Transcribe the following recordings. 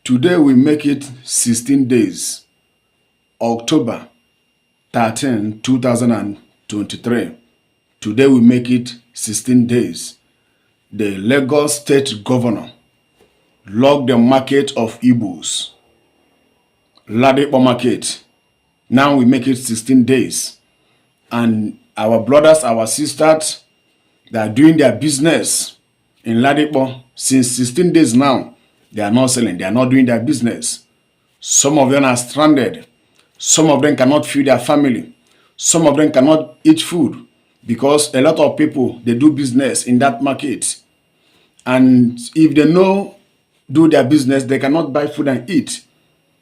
Today we make it 16 days, October 13, 2023. Today we make it 16 days. The Lagos State Governor locked the market of Igbos, Ladipo market. Now we make it 16 days. And our brothers, our sisters, they are doing their business in Ladipo since 16 days now. They are not selling. They are not doing their business. Some of them are stranded. Some of them cannot feed their family. Some of them cannot eat food because a lot of people, they do business in that market. And if they no do their business, they cannot buy food and eat.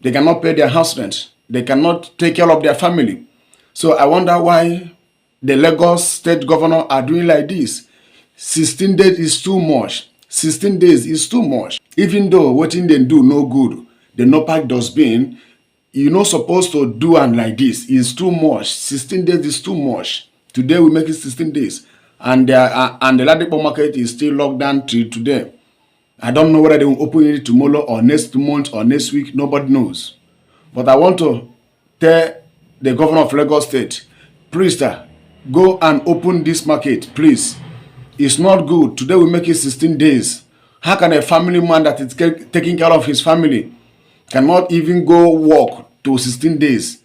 They cannot pay their house rent. They cannot take care of their family. So I wonder why the Lagos State Governor are doing like this. 16 days is too much. 16 days is too much. Even though what they do no good, the no pack dustbin, you're not supposed to do and like this. It's too much. 16 days is too much. Today we make it 16 days. And the Ladipo market is still locked down till today. I don't know whether they will open it tomorrow or next month or next week. Nobody knows. But I want to tell the governor of Lagos State, please, go and open this market, please. It's not good. Today we make it 16 days. How can a family man that is taking care of his family cannot even go work to 16 days?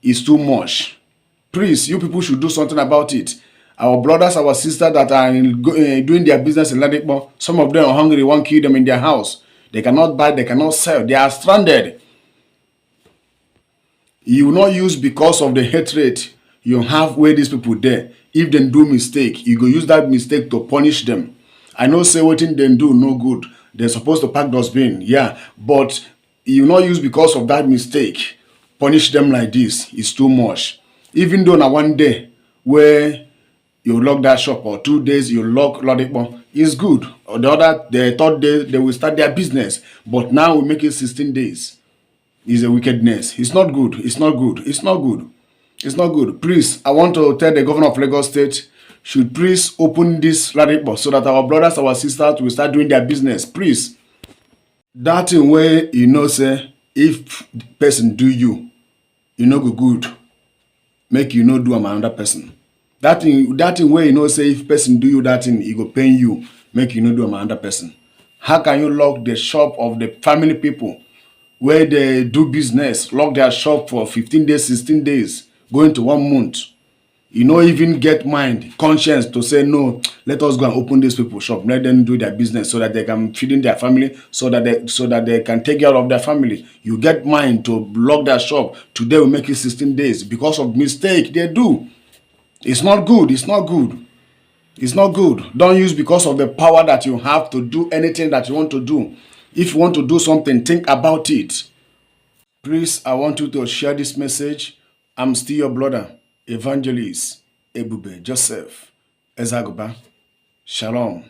It's too much. Please, you people should do something about it. Our brothers, our sisters that are doing their business in Ladipo, some of them are hungry, want to kill them in their house. They cannot buy, they cannot sell. They are stranded. You will not use because of the hatred you have where these people there. If they do mistake, you go use that mistake to punish them. I know say what they do no good. They're supposed to pack dustbin, yeah. But you not use because of that mistake. Punish them like this. It's too much. Even though now one day where you lock that shop or 2 days you lock Ladipo, it's good. Or the third day they will start their business. But now we make it 16 days. It's a wickedness. It's not good. It's not good. It's not good. It's not good. Please, I want to tell the governor of Lagos State should please open this Ladipo so that our brothers, our sisters will start doing their business. Please. That in way, say, if person do you go good. Make you no do another person. That in way, say, if person do you that thing, he go pay you. Make you no do another person. How can you lock the shop of the family people where they do business, lock their shop for 15 days, 16 days, going to 1 month? You don't even get mind, conscience to say, no, let us go and open these people's shop. Let them do their business so that they can feed in their family, so that they can take care of their family. You get mind to lock their shop. Today we make it 16 days because of mistake they do. It's not good. It's not good. It's not good. Don't use because of the power that you have to do anything that you want to do. If you want to do something, think about it. Please, I want you to share this message. I'm still your brother, Evangelist Ebube Joseph Ezagoba. Shalom.